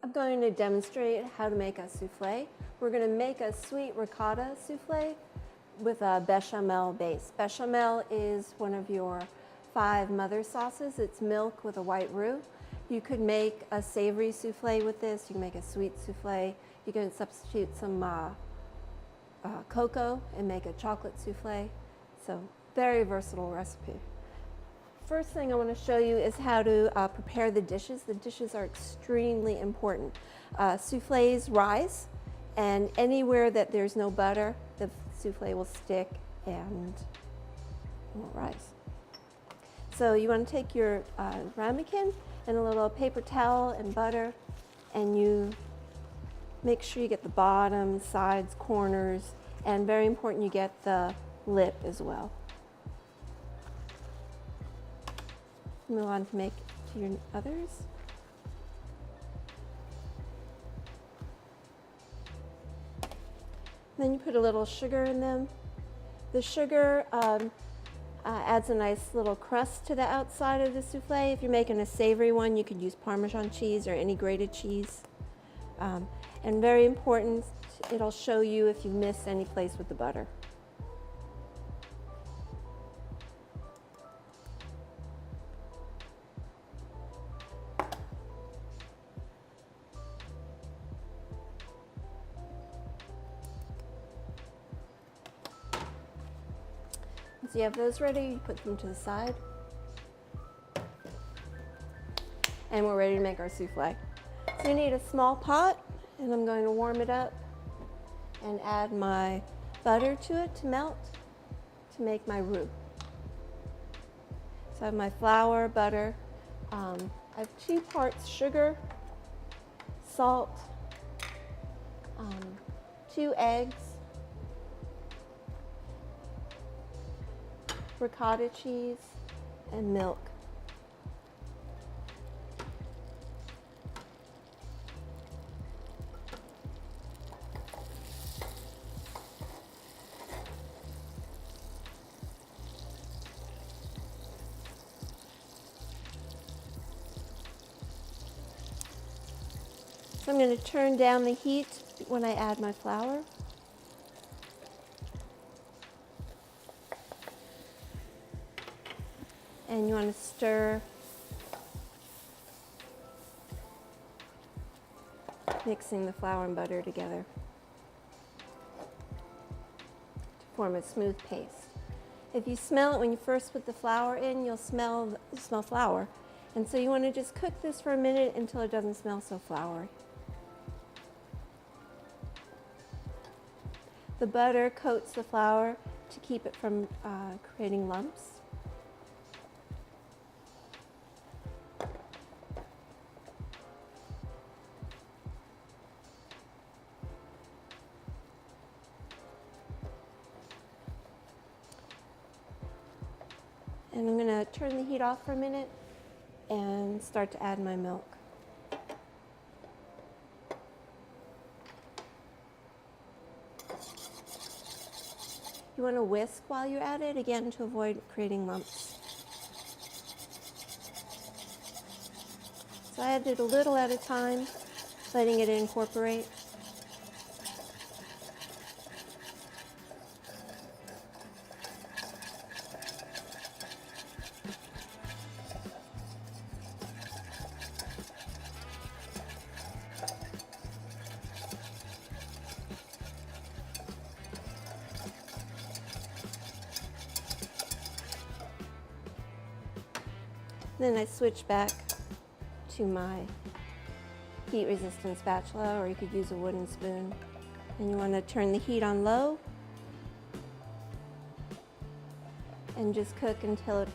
I'm going to demonstrate how to make a souffle. We're going to make a sweet ricotta souffle with a bechamel base. Bechamel is one of your 5 mother sauces. It's milk with a white roux. You could make a savory souffle with this. You can make a sweet souffle. You can substitute some cocoa and make a chocolate souffle. So very versatile recipe. First thing I want to show you is how to prepare the dishes. The dishes are extremely important. Souffles rise, and anywhere that there's no butter, the souffle will stick and won't rise. So you want to take your ramekin and a little paper towel and butter, and you make sure you get the bottom, sides, corners, and very important you get the lip as well. Move on to make to your others. Then you put a little sugar in them. The sugar adds a nice little crust to the outside of the souffle. If you're making a savory one, you could use Parmesan cheese or any grated cheese. And very important, it'll show you if you missed any place with the butter. Once you have those ready, you put them to the side. And we're ready to make our souffle. So you need a small pot, and I'm going to warm it up and add my butter to it to melt to make my roux. So I have my flour, butter. I have 2 parts sugar, salt, 2 eggs, ricotta cheese, and milk. So I'm going to turn down the heat when I add my flour. And you want to stir, mixing the flour and butter together to form a smooth paste. If you smell it when you first put the flour in, you'll smell flour. And so you want to just cook this for a minute until it doesn't smell so floury. The butter coats the flour to keep it from creating lumps. And I'm going to turn the heat off for a minute and start to add my milk. You want to whisk while you add it, again, to avoid creating lumps. So I add it a little at a time, letting it incorporate. Then I switch back to my heat-resistant spatula, or you could use a wooden spoon. And you want to turn the heat on low and just cook until it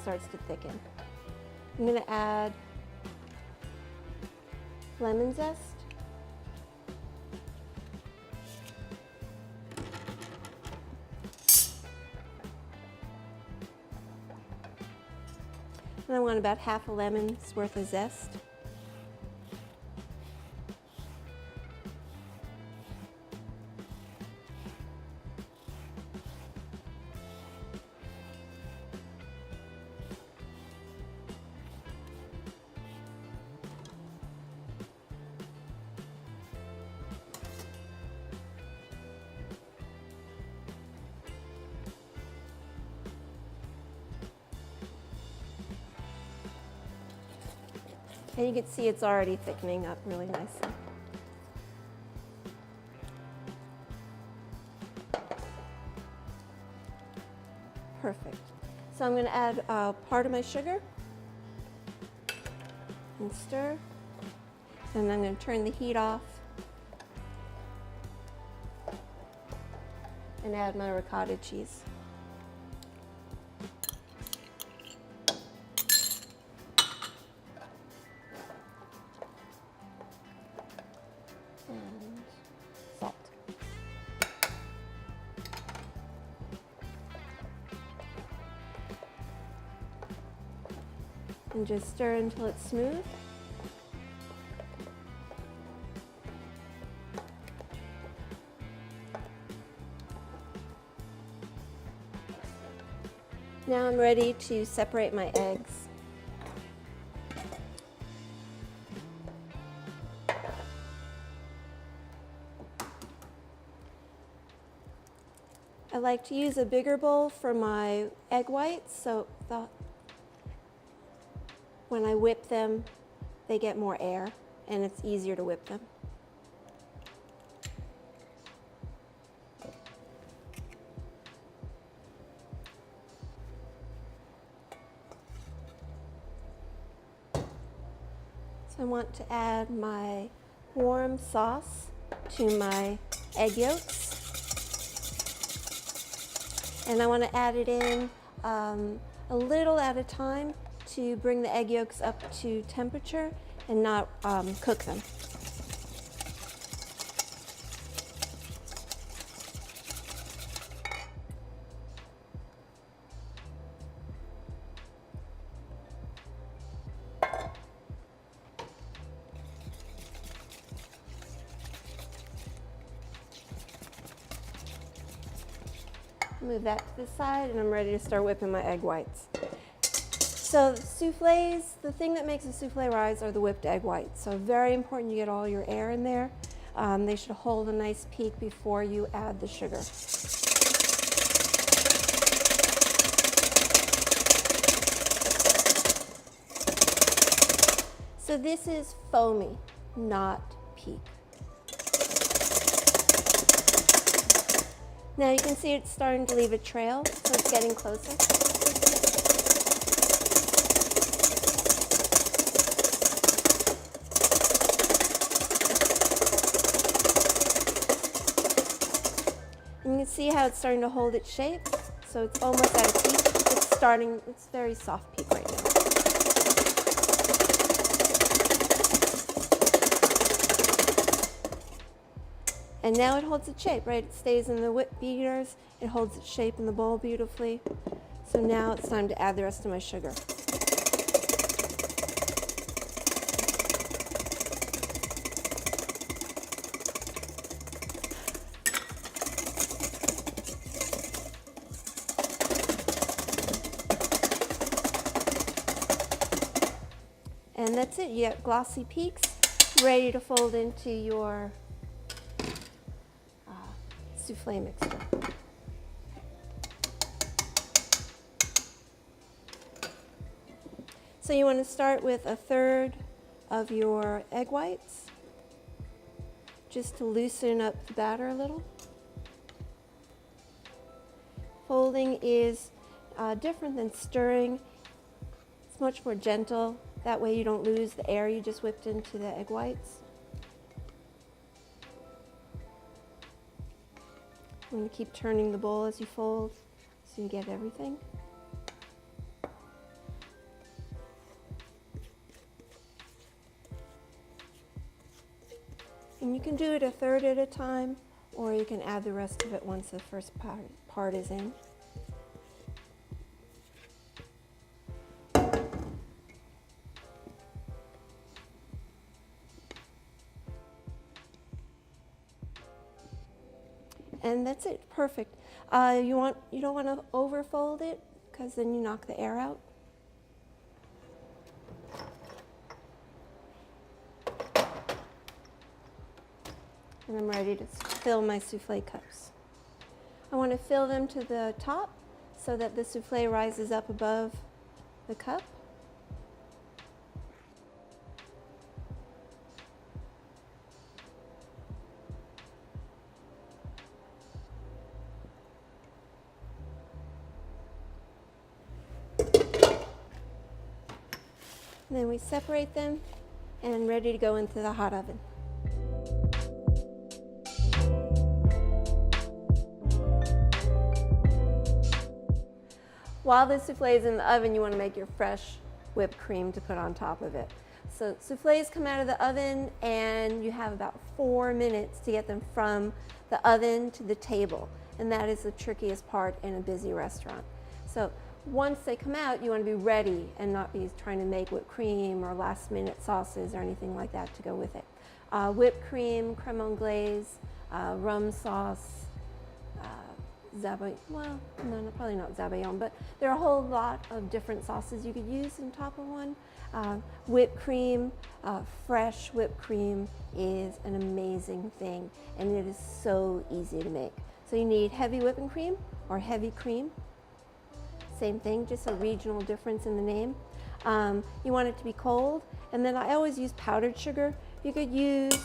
starts to thicken. I'm going to add lemon zest. And I want about half a lemon's worth of zest. And you can see it's already thickening up really nicely. Perfect. So I'm going to add part of my sugar and stir. And I'm going to turn the heat off and add my ricotta cheese. And salt. And just stir until it's smooth. Now I'm ready to separate my eggs. I like to use a bigger bowl for my egg whites, so when I whip them, they get more air and it's easier to whip them. So I want to add my warm sauce to my egg yolks. And I want to add it in a little at a time to bring the egg yolks up to temperature and not cook them. Move that to the side, and I'm ready to start whipping my egg whites. So souffles, the thing that makes a souffle rise are the whipped egg whites. So very important you get all your air in there. They should hold a nice peak before you add the sugar. So this is foamy, not peak. Now you can see it's starting to leave a trail, so it's getting closer. And you can see how it's starting to hold its shape, so it's almost at a peak. It's very soft peak right now. And now it holds its shape, right? It stays in the whip beaters. It holds its shape in the bowl beautifully. So now it's time to add the rest of my sugar. And that's it. You get glossy peaks ready to fold into your souffle mixture. So you want to start with 1/3 of your egg whites, just to loosen up the batter a little. Folding is different than stirring. It's much more gentle. That way you don't lose the air you just whipped into the egg whites. I'm going to keep turning the bowl as you fold so you get everything. And you can do it 1/3 at a time, or you can add the rest of it once the first part is in. And that's it, perfect. You don't want to overfold it because then you knock the air out. And I'm ready to fill my souffle cups. I want to fill them to the top so that the souffle rises up above the cup. And then we separate them and ready to go into the hot oven. While the souffle is in the oven, you want to make your fresh whipped cream to put on top of it. So souffles come out of the oven and you have about 4 minutes to get them from the oven to the table. And that is the trickiest part in a busy restaurant. So once they come out, you want to be ready and not be trying to make whipped cream or last minute sauces or anything like that to go with it. Whipped cream, creme anglaise, rum sauce, well, no, probably not zabayon, but there are a whole lot of different sauces you could use on top of one. Whipped cream, fresh whipped cream is an amazing thing, and it is so easy to make. So you need heavy whipping cream or heavy cream. Same thing, just a regional difference in the name. You want it to be cold, and then I always use powdered sugar. You could use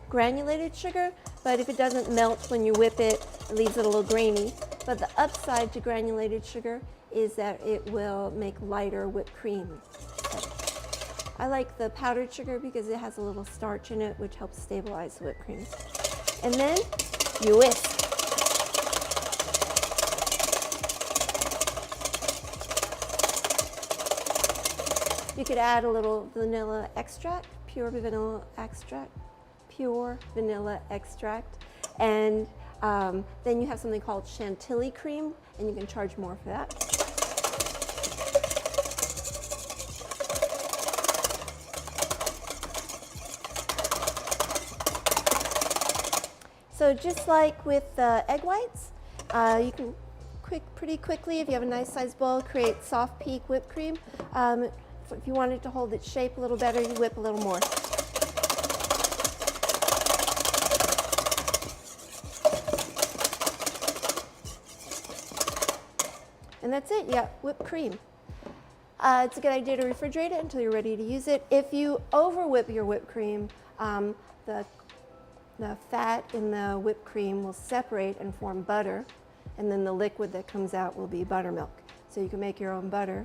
granulated sugar, but if it doesn't melt when you whip it, it leaves it a little grainy. But the upside to granulated sugar is that it will make lighter whipped cream. I like the powdered sugar because it has a little starch in it, which helps stabilize the whipped cream. And then you whisk. You could add a little vanilla extract, pure vanilla extract, and then you have something called chantilly cream, and you can charge more for that. So just like with egg whites, you can pretty quickly, if you have a nice sized bowl, create soft peak whipped cream. If you wanted to hold its shape a little better, you whip a little more. And that's it, you got whipped cream. It's a good idea to refrigerate it until you're ready to use it. If you over whip your whipped cream, the fat in the whipped cream will separate and form butter, and then the liquid that comes out will be buttermilk. So you can make your own butter,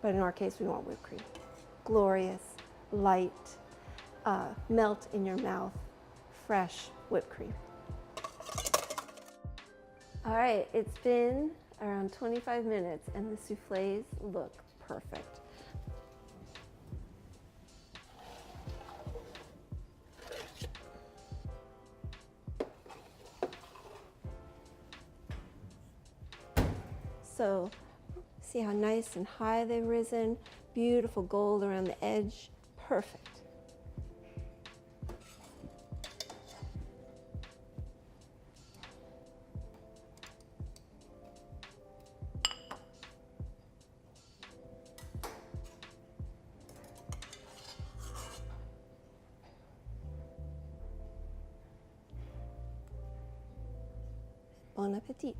but in our case we want whipped cream. Glorious, light, melt in your mouth, fresh whipped cream. All right, it's been around 25 minutes and the soufflés look perfect. So see how nice and high they've risen, beautiful gold around the edge, perfect. Bon appetit.